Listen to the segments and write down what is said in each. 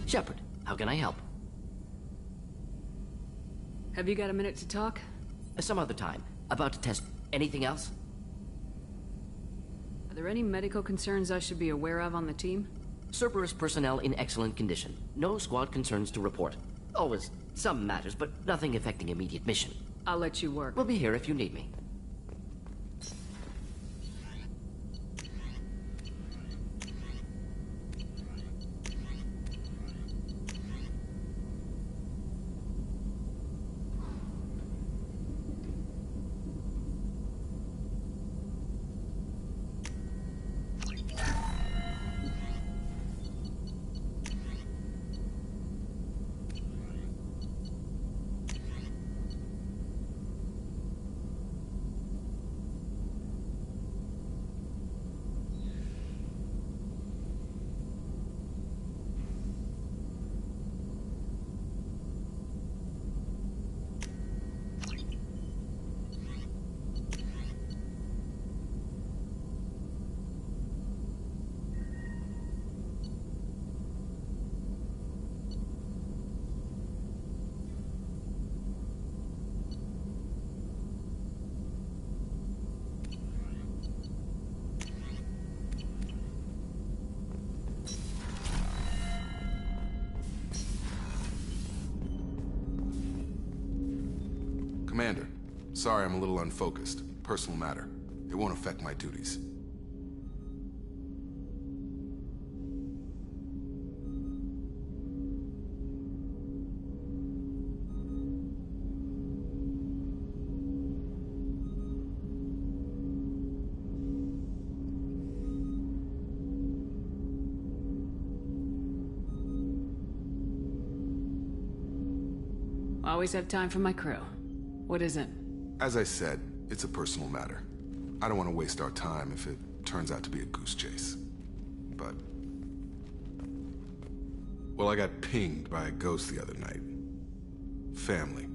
Shepard, how can I help? Have you got a minute to talk? Some other time. About to test anything else? Are there any medical concerns I should be aware of on the team? Cerberus personnel in excellent condition. No squad concerns to report. Always some matters, but nothing affecting immediate mission. I'll let you work. We'll be here if you need me. Commander, sorry I'm a little unfocused. Personal matter. It won't affect my duties. Always have time for my crew. What is it? As I said, it's a personal matter. I don't want to waste our time if it turns out to be a goose chase. But... well, I got pinged by a ghost the other night. Family.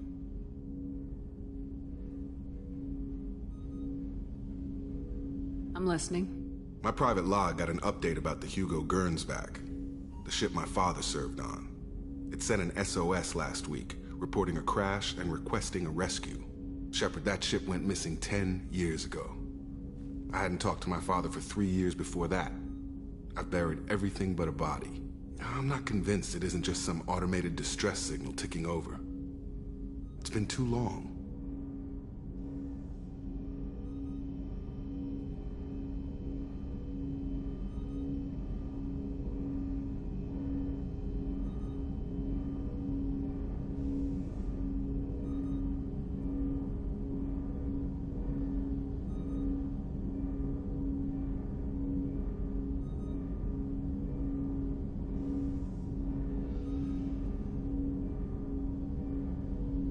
I'm listening. My private log got an update about the Hugo Gernsback, the ship my father served on. It sent an SOS last week, reporting a crash and requesting a rescue. Shepard, that ship went missing 10 years ago. I hadn't talked to my father for 3 years before that. I've buried everything but a body. I'm not convinced it isn't just some automated distress signal ticking over. It's been too long.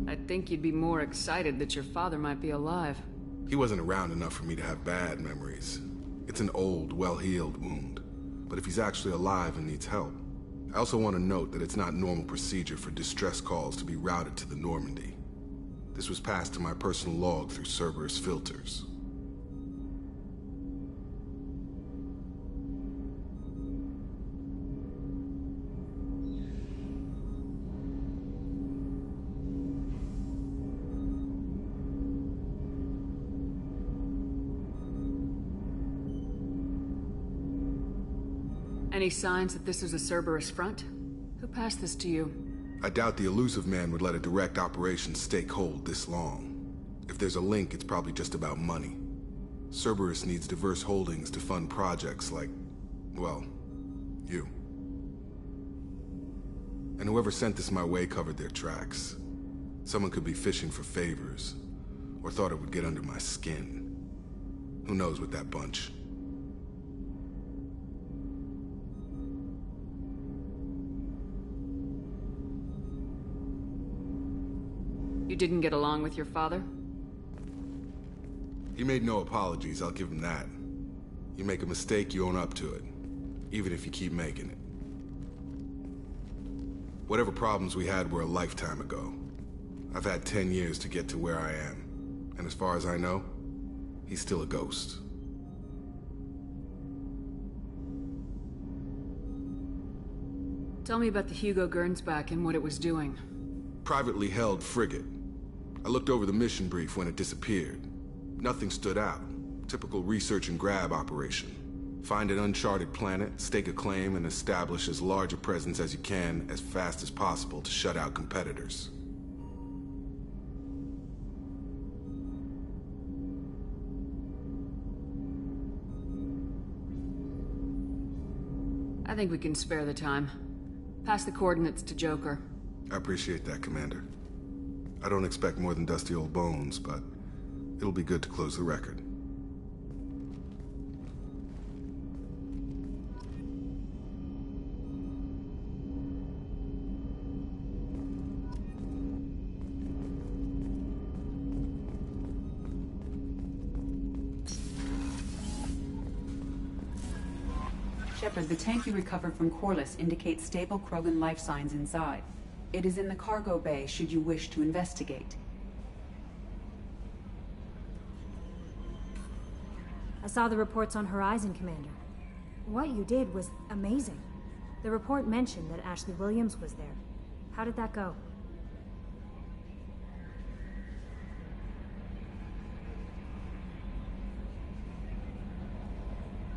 I'd think you'd be more excited that your father might be alive. He wasn't around enough for me to have bad memories. It's an old, well-healed wound. But if he's actually alive and needs help... I also want to note that it's not normal procedure for distress calls to be routed to the Normandy. This was passed to my personal log through Cerberus filters. Any signs that this is a Cerberus front? Who passed this to you? I doubt the Elusive Man would let a direct operation stake hold this long. If there's a link, it's probably just about money. Cerberus needs diverse holdings to fund projects like, well, you. And whoever sent this my way covered their tracks. Someone could be fishing for favors, or thought it would get under my skin. Who knows with that bunch? You didn't get along with your father? He made no apologies, I'll give him that. You make a mistake, you own up to it. Even if you keep making it. Whatever problems we had were a lifetime ago. I've had 10 years to get to where I am. And as far as I know, he's still a ghost. Tell me about the Hugo Gernsback and what it was doing. Privately held frigate. I looked over the mission brief when it disappeared. Nothing stood out. Typical research and grab operation. Find an uncharted planet, stake a claim, and establish as large a presence as you can as fast as possible to shut out competitors. I think we can spare the time. Pass the coordinates to Joker. I appreciate that, Commander. I don't expect more than dusty old bones, but it'll be good to close the record. Shepard, the tank you recovered from Corliss indicates stable Krogan life signs inside. It is in the cargo bay should you wish to investigate. I saw the reports on Horizon, Commander. What you did was amazing. The report mentioned that Ashley Williams was there. How did that go?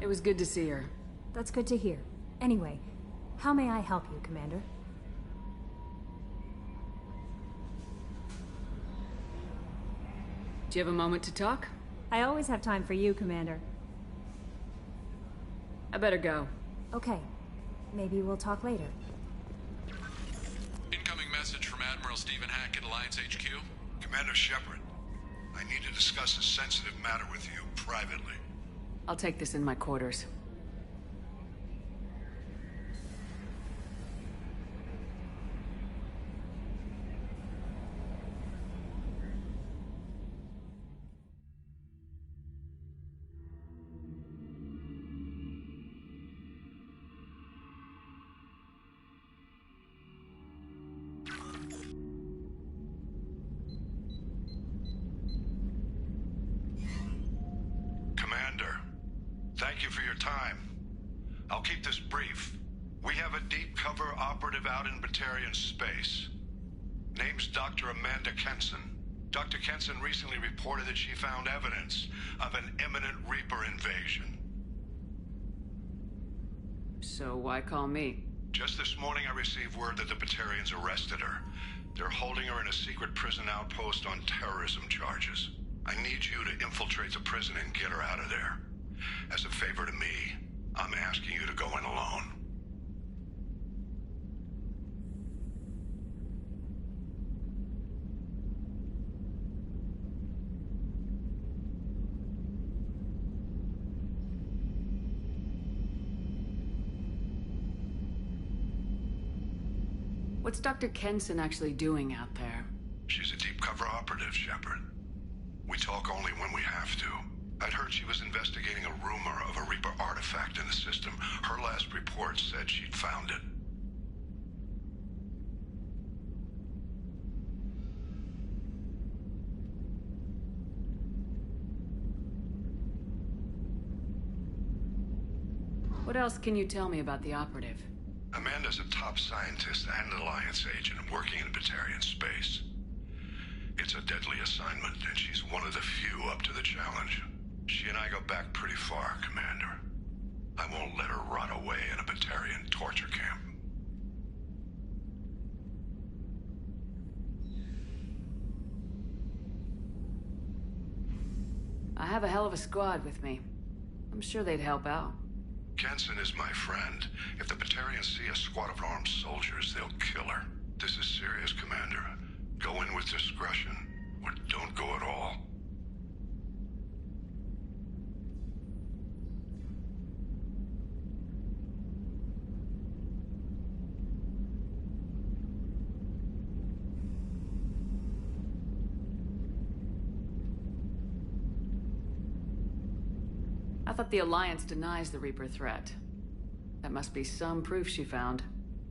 It was good to see her. That's good to hear. Anyway, how may I help you, Commander? Do you have a moment to talk? I always have time for you, Commander. I better go. Okay. Maybe we'll talk later. Incoming message from Admiral Stephen Hackett, Alliance HQ. Commander Shepard, I need to discuss a sensitive matter with you privately. I'll take this in my quarters. Thank you for your time. I'll keep this brief. We have a deep cover operative out in Batarian space. Name's Dr. Amanda Kenson. Dr. Kenson recently reported that she found evidence of an imminent Reaper invasion. So why call me? Just this morning I received word that the Batarians arrested her. They're holding her in a secret prison outpost on terrorism charges. I need you to infiltrate the prison and get her out of there. As a favor to me, I'm asking you to go in alone. What's Dr. Kenson actually doing out there? She's a deep cover operative, Shepard. We talk only when we have to. I'd heard she was investigating a rumor of a Reaper artifact in the system. Her last report said she'd found it. What else can you tell me about the operative? Amanda's a top scientist and an Alliance agent working in Batarian space. It's a deadly assignment, and she's one of the few up to the challenge. She and I go back pretty far, Commander. I won't let her rot away in a Batarian torture camp. I have a hell of a squad with me. I'm sure they'd help out. Kenson is my friend. If the Batarians see a squad of armed soldiers, they'll kill her. This is serious, Commander. Go in with discretion, or don't go at all. I thought the Alliance denies the Reaper threat. That must be some proof she found.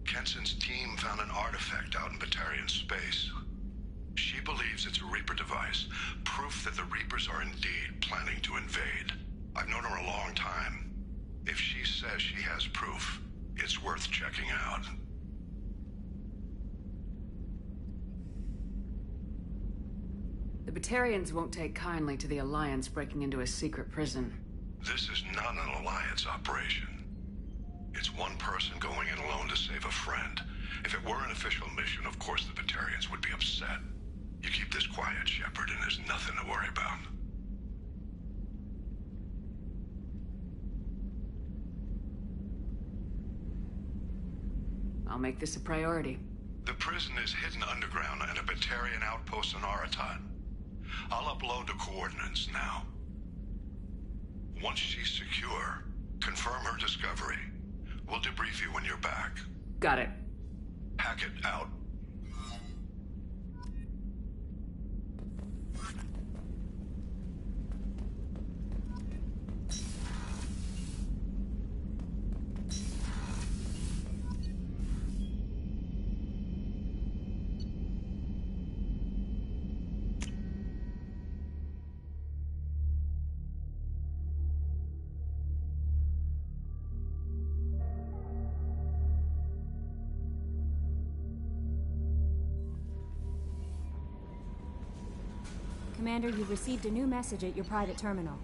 Kenson's team found an artifact out in Batarian space. She believes it's a Reaper device, proof that the Reapers are indeed planning to invade. I've known her a long time. If she says she has proof, it's worth checking out. The Batarians won't take kindly to the Alliance breaking into a secret prison. This is not an Alliance operation. It's one person going in alone to save a friend. If it were an official mission, of course the Batarians would be upset. You keep this quiet, Shepard, and there's nothing to worry about. I'll make this a priority. The prison is hidden underground in a Batarian outpost on Aratat. I'll upload the coordinates now. Once she's secure, confirm her discovery. We'll debrief you when you're back. Got it. Hackett out. Commander, you've received a new message at your private terminal.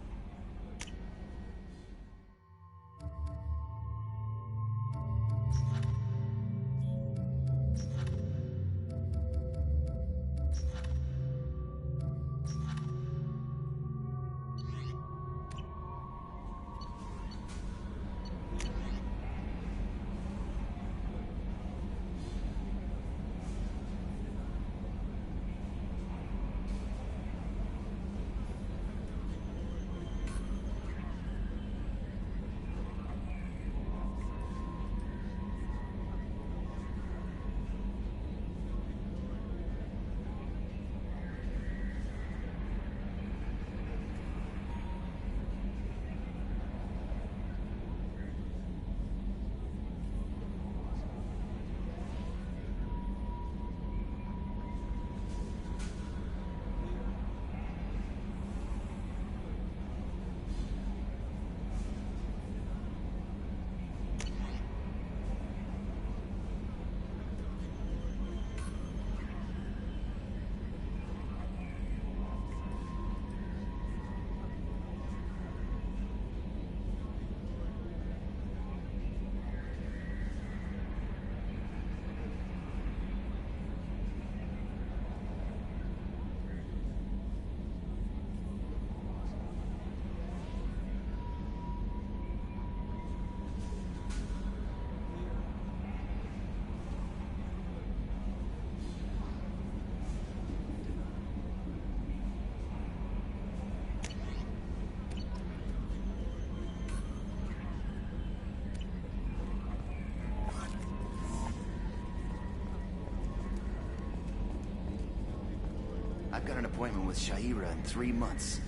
I've got an appointment with Sha'ira in 3 months.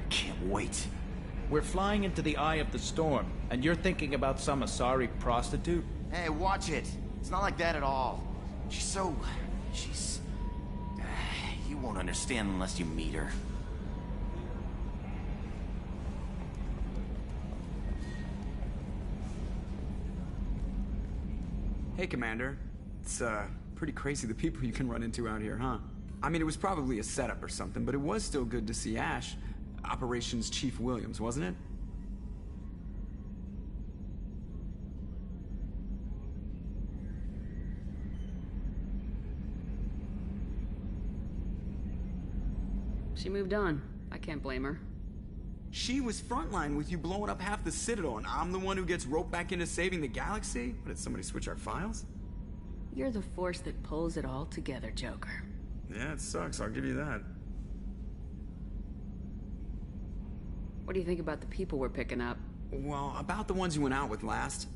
Can't wait. We're flying into the eye of the storm, and you're thinking about some Asari prostitute? Hey, watch it. It's not like that at all. She's... You won't understand unless you meet her. Hey, Commander. It's, pretty crazy the people you can run into out here, huh? I mean, it was probably a setup or something, but it was still good to see Ash. Operations Chief Williams, wasn't it? She moved on. I can't blame her. She was frontline with you blowing up half the Citadel, and I'm the one who gets roped back into saving the galaxy? What, did somebody switch our files? You're the force that pulls it all together, Joker. Yeah, it sucks, I'll give you that. What do you think about the people we're picking up? Well, about the ones you went out with last.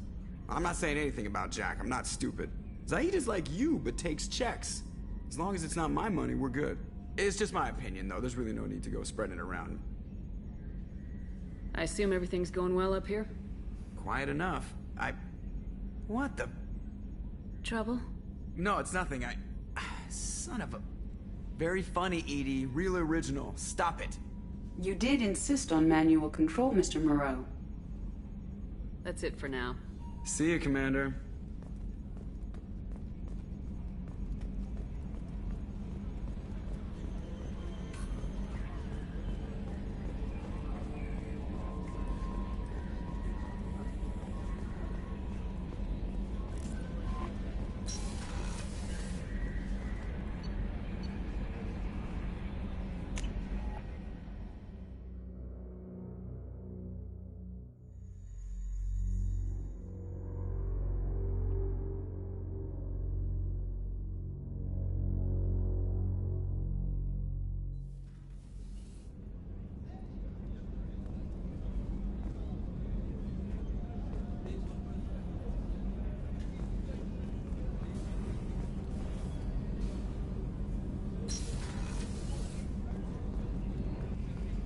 I'm not saying anything about Jack, I'm not stupid. Zaid is like you, but takes checks. As long as it's not my money, we're good. It's just my opinion, though. There's really no need to go spreading it around. I assume everything's going well up here? Quiet enough. What the... Trouble? No, it's nothing. Son of a... Very funny, Edie. Real original. Stop it. You did insist on manual control, Mr. Moreau. That's it for now. See you, Commander.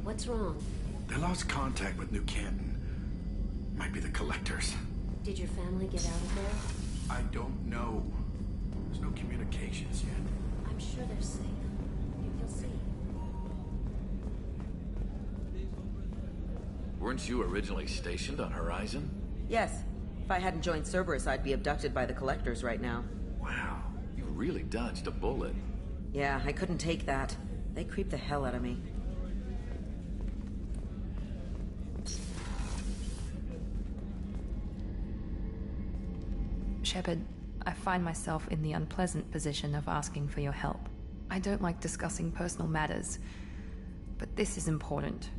What's wrong? They lost contact with New Canton. Might be the Collectors. Did your family get out of there? I don't know. There's no communications yet. I'm sure they're safe. You'll see. Weren't you originally stationed on Horizon? Yes. If I hadn't joined Cerberus, I'd be abducted by the Collectors right now. Wow, you really dodged a bullet. Yeah, I couldn't take that. They creep the hell out of me. Shepard, I find myself in the unpleasant position of asking for your help. I don't like discussing personal matters, but this is important.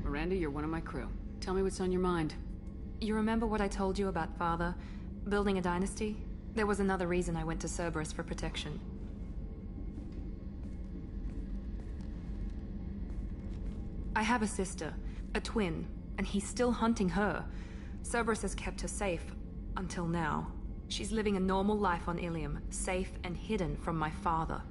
Miranda, you're one of my crew. Tell me what's on your mind. You remember what I told you about Father? Building a dynasty? There was another reason I went to Cerberus for protection. I have a sister, a twin, and he's still hunting her. Cerberus has kept her safe, until now. She's living a normal life on Ilium, safe and hidden from my father.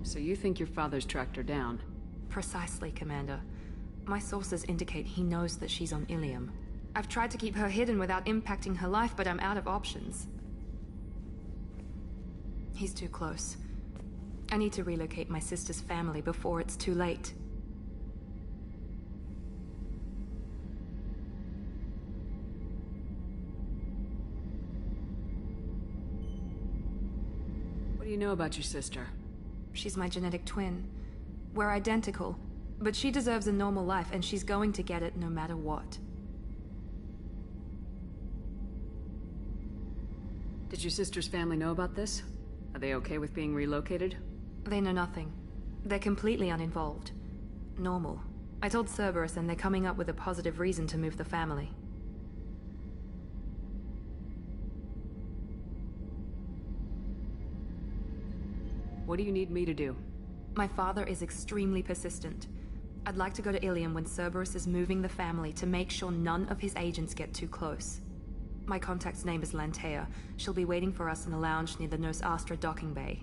So you think your father's tracked her down? Precisely, Commander. My sources indicate he knows that she's on Ilium. I've tried to keep her hidden without impacting her life, but I'm out of options. He's too close. I need to relocate my sister's family before it's too late. What do you know about your sister? She's my genetic twin. We're identical, but she deserves a normal life, and she's going to get it no matter what. Did your sister's family know about this? Are they okay with being relocated? They know nothing. They're completely uninvolved. Normal. I told Cerberus, and they're coming up with a positive reason to move the family. What do you need me to do? My father is extremely persistent. I'd like to go to Ilium when Cerberus is moving the family to make sure none of his agents get too close. My contact's name is Lantea. She'll be waiting for us in a lounge near the Nos Astra docking bay.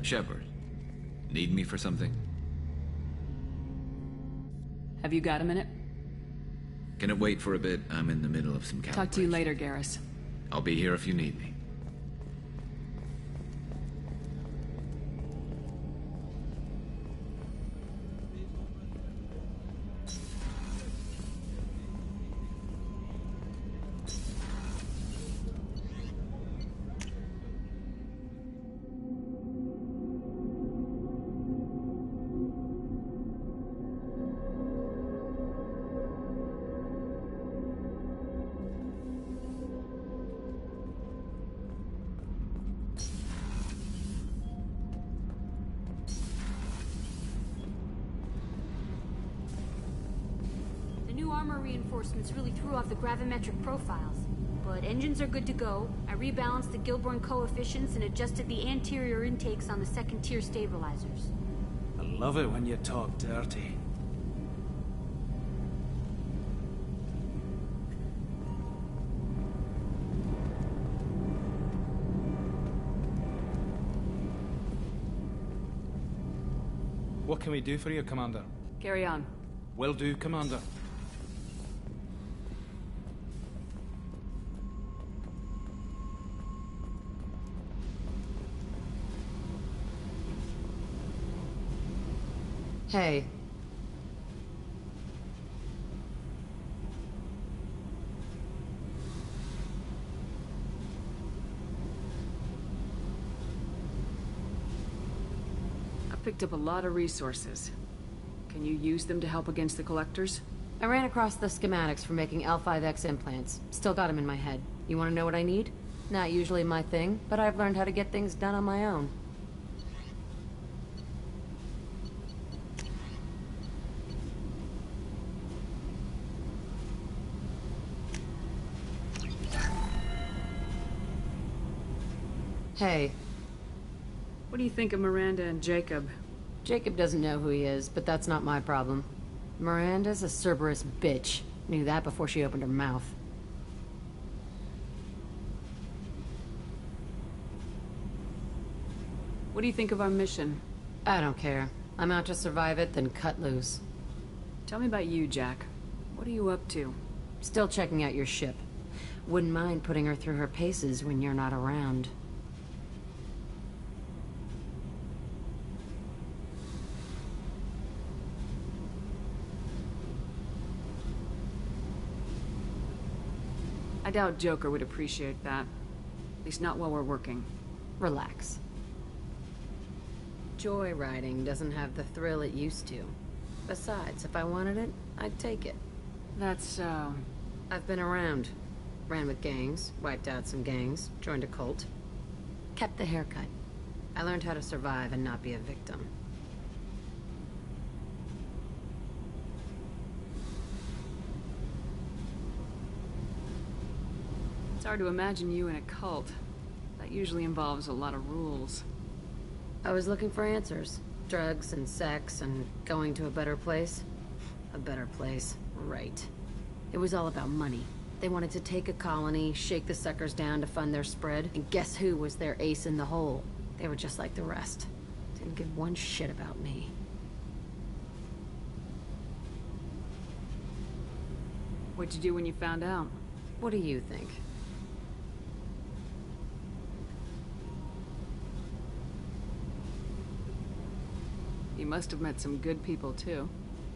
Shepard, need me for something? Have you got a minute? Can it wait for a bit? I'm in the middle of some calibration. Talk to you later, Garrus. I'll be here if you need me. Armor reinforcements really threw off the gravimetric profiles. But engines are good to go. I rebalanced the Gilborn coefficients and adjusted the anterior intakes on the second-tier stabilizers. I love it when you talk dirty. What can we do for you, Commander? Carry on. Will do, Commander. Hey. I picked up a lot of resources. Can you use them to help against the Collectors? I ran across the schematics for making L5X implants. Still got them in my head. You want to know what I need? Not usually my thing, but I've learned how to get things done on my own. Hey. What do you think of Miranda and Jacob? Jacob doesn't know who he is, but that's not my problem. Miranda's a Cerberus bitch. Knew that before she opened her mouth. What do you think of our mission? I don't care. I'm out to survive it, then cut loose. Tell me about you, Jack. What are you up to? Still checking out your ship. Wouldn't mind putting her through her paces when you're not around. I doubt Joker would appreciate that. At least not while we're working. Relax. Joyriding doesn't have the thrill it used to. Besides, if I wanted it, I'd take it. That's so... I've been around. Ran with gangs, wiped out some gangs, joined a cult. Kept the haircut. I learned how to survive and not be a victim. It's hard to imagine you in a cult. That usually involves a lot of rules. I was looking for answers. Drugs and sex and going to a better place. A better place, right. It was all about money. They wanted to take a colony, shake the suckers down to fund their spread, and guess who was their ace in the hole? They were just like the rest. Didn't give one shit about me. What'd you do when you found out? What do you think? You must have met some good people, too.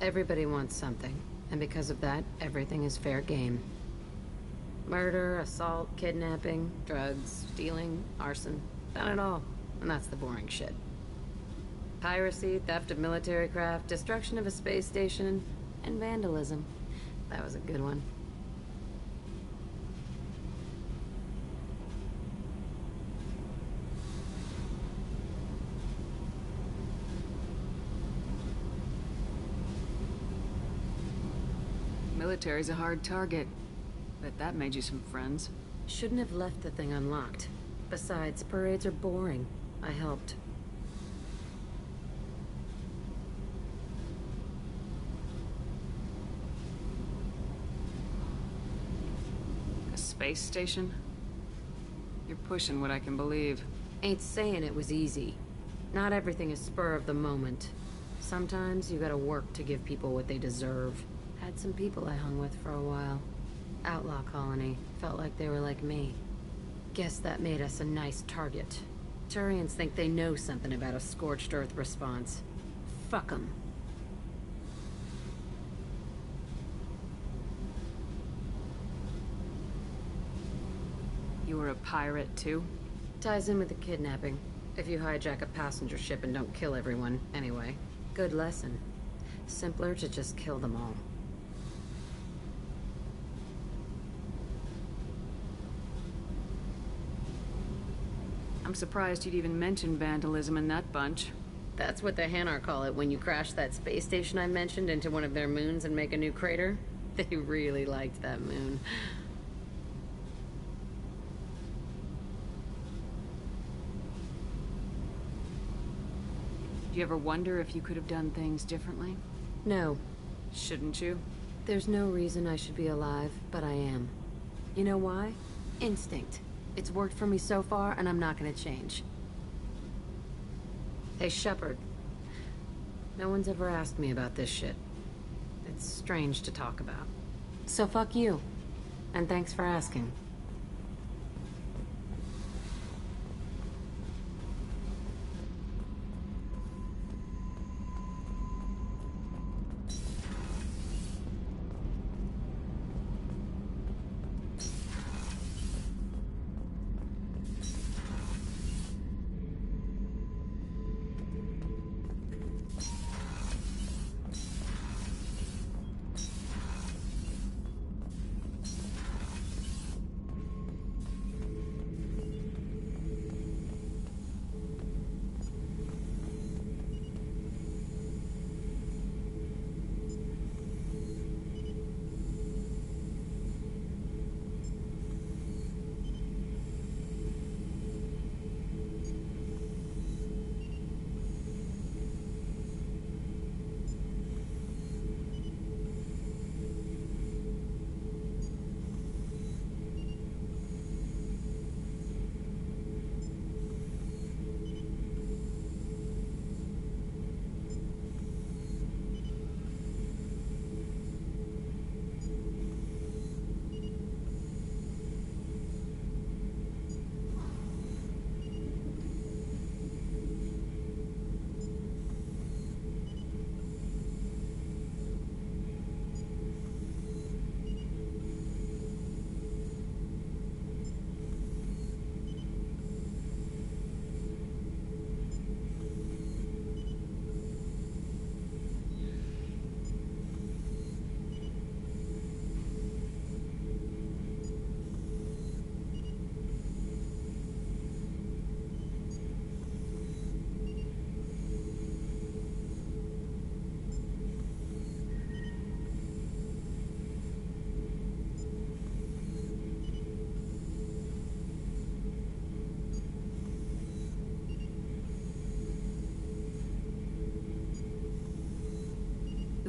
Everybody wants something, and because of that, everything is fair game. Murder, assault, kidnapping, drugs, stealing, arson. Done it all. And that's the boring shit. Piracy, theft of military craft, destruction of a space station, and vandalism. That was a good one. Military's a hard target. Bet that made you some friends. Shouldn't have left the thing unlocked. Besides, parades are boring. I helped. A space station? You're pushing what I can believe. Ain't saying it was easy. Not everything is spur of the moment. Sometimes you gotta work to give people what they deserve. Had some people I hung with for a while. Outlaw colony. Felt like they were like me. Guess that made us a nice target. Turians think they know something about a scorched earth response. Fuck 'em. You were a pirate, too? Ties in with the kidnapping. If you hijack a passenger ship and don't kill everyone, anyway. Good lesson. Simpler to just kill them all. I'm surprised you'd even mention vandalism in that bunch. That's what the Hanar call it when you crash that space station I mentioned into one of their moons and make a new crater. They really liked that moon. Do you ever wonder if you could have done things differently? No. Shouldn't you? There's no reason I should be alive, but I am. You know why? Instinct. It's worked for me so far, and I'm not gonna change. Hey, Shepard. No one's ever asked me about this shit. It's strange to talk about. So fuck you. And thanks for asking.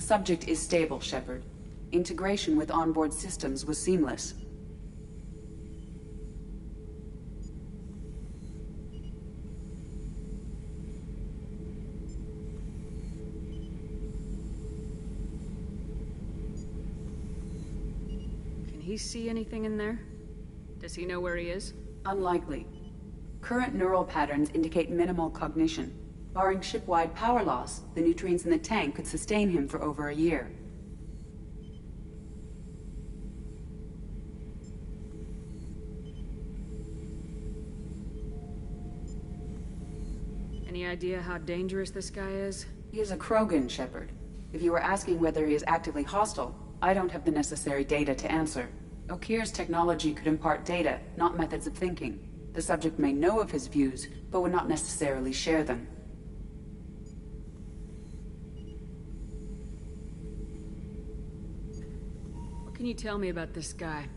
subject is stable, Shepard. Integration with onboard systems was seamless. Can he see anything in there? Does he know where he is? Unlikely. Current neural patterns indicate minimal cognition. Barring ship-wide power loss, the nutrients in the tank could sustain him for over a year. Any idea how dangerous this guy is? He is a Krogan, Shepard. If you were asking whether he is actively hostile, I don't have the necessary data to answer. Okeer's technology could impart data, not methods of thinking. The subject may know of his views, but would not necessarily share them. What can you tell me about this guy?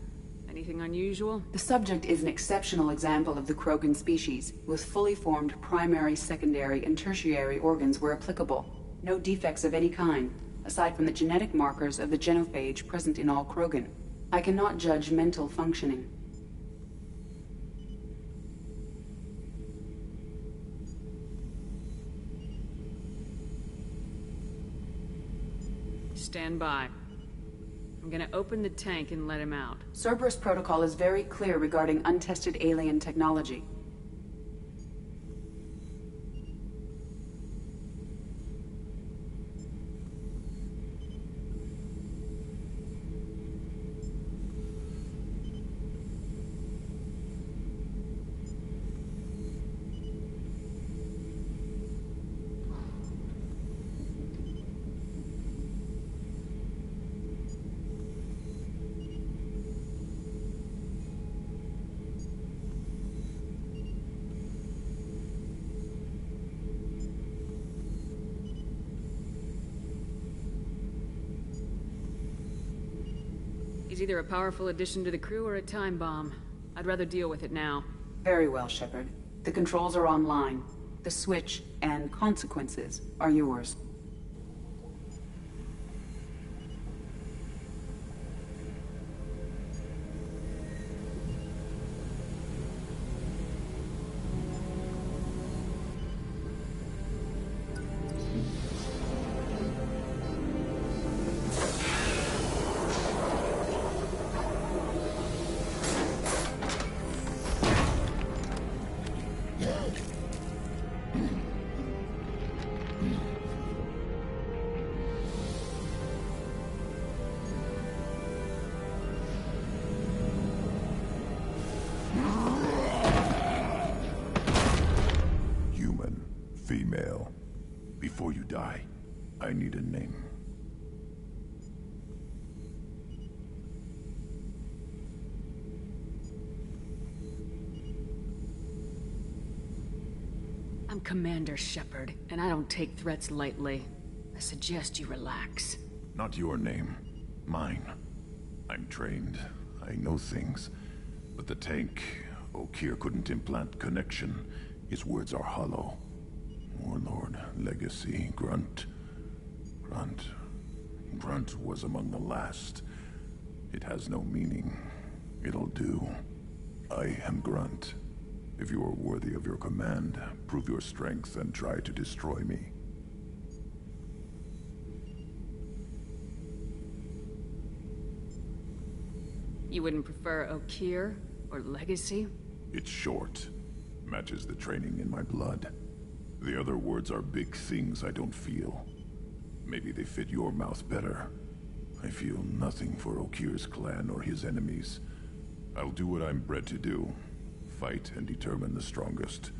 Anything unusual? The subject is an exceptional example of the Krogan species, with fully formed primary, secondary, and tertiary organs where applicable. No defects of any kind, aside from the genetic markers of the genophage present in all Krogan. I cannot judge mental functioning. Stand by. I'm gonna open the tank and let him out. Cerberus protocol is very clear regarding untested alien technology. He's either a powerful addition to the crew or a time bomb. I'd rather deal with it now. Very well, Shepard. The controls are online. The switch and consequences are yours. Female. Before you die, I need a name. I'm Commander Shepard, and I don't take threats lightly. I suggest you relax. Not your name. Mine. I'm trained. I know things. But the tank, Okeer couldn't implant connection. His words are hollow. Warlord, Legacy, Grunt. Grunt was among the last. It has no meaning. It'll do. I am Grunt. If you are worthy of your command, prove your strength and try to destroy me. You wouldn't prefer Okeer or Legacy? It's short. Matches the training in my blood. The other words are big things I don't feel. Maybe they fit your mouth better. I feel nothing for Okeer's clan or his enemies. I'll do what I'm bred to do. Fight and determine the strongest.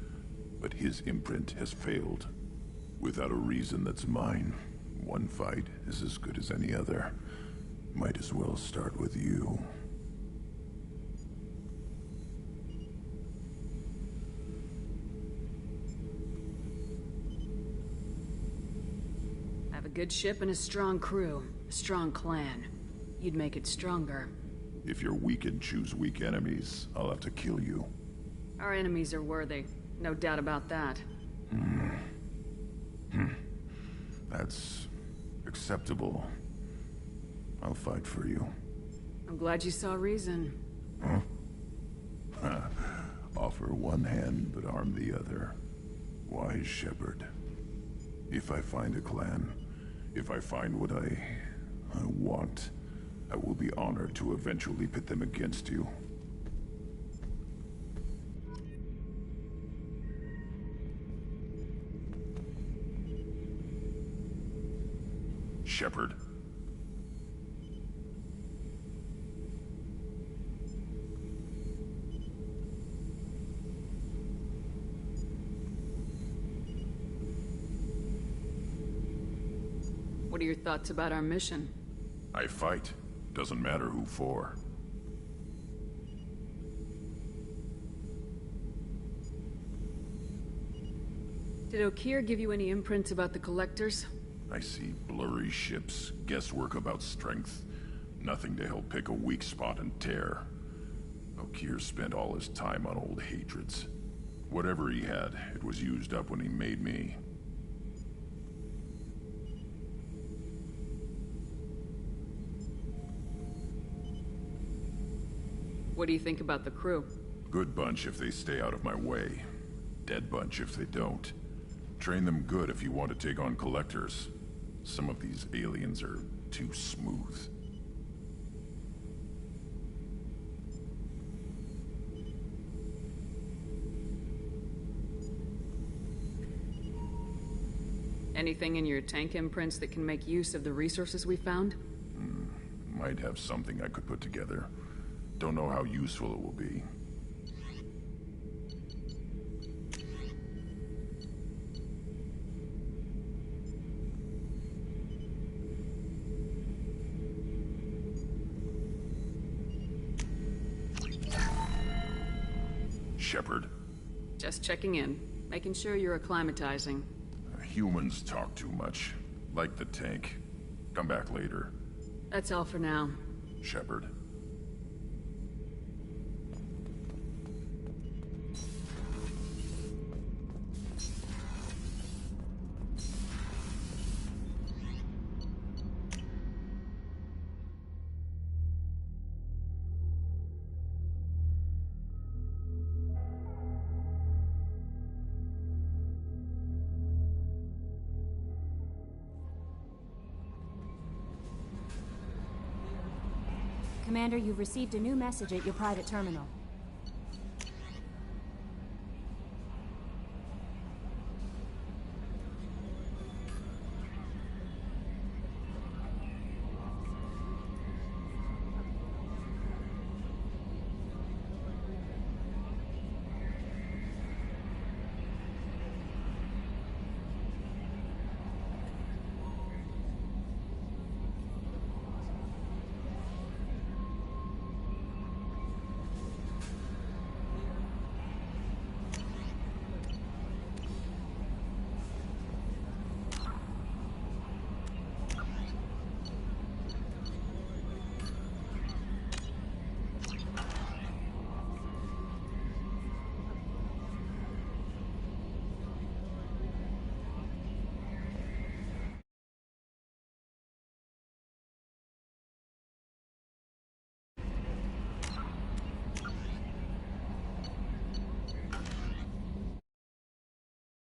But his imprint has failed. Without a reason that's mine, one fight is as good as any other. Might as well start with you. Good ship and a strong crew. A strong clan. You'd make it stronger. If you're weak and choose weak enemies, I'll have to kill you. Our enemies are worthy. No doubt about that. That's a acceptable. I'll fight for you. I'm glad you saw reason. Huh? Offer one hand, but arm the other. Wise Shepard. If I find a clan, if I find what I want, I will be honored to eventually pit them against you. Shepard. What are your thoughts about our mission? I fight. Doesn't matter who for. Did Okeer give you any imprints about the Collectors? I see blurry ships, guesswork about strength. Nothing to help pick a weak spot and tear. Okeer spent all his time on old hatreds. Whatever he had, it was used up when he made me. What do you think about the crew? Good bunch if they stay out of my way. Dead bunch if they don't. Train them good if you want to take on Collectors. Some of these aliens are too smooth. Anything in your tank imprints that can make use of the resources we found? Might have something I could put together. Don't know how useful it will be. Shepard. Just checking in, making sure you're acclimatizing. Humans talk too much. Like the tank. Come back later. That's all for now. Shepard. Commander, you've received a new message at your private terminal.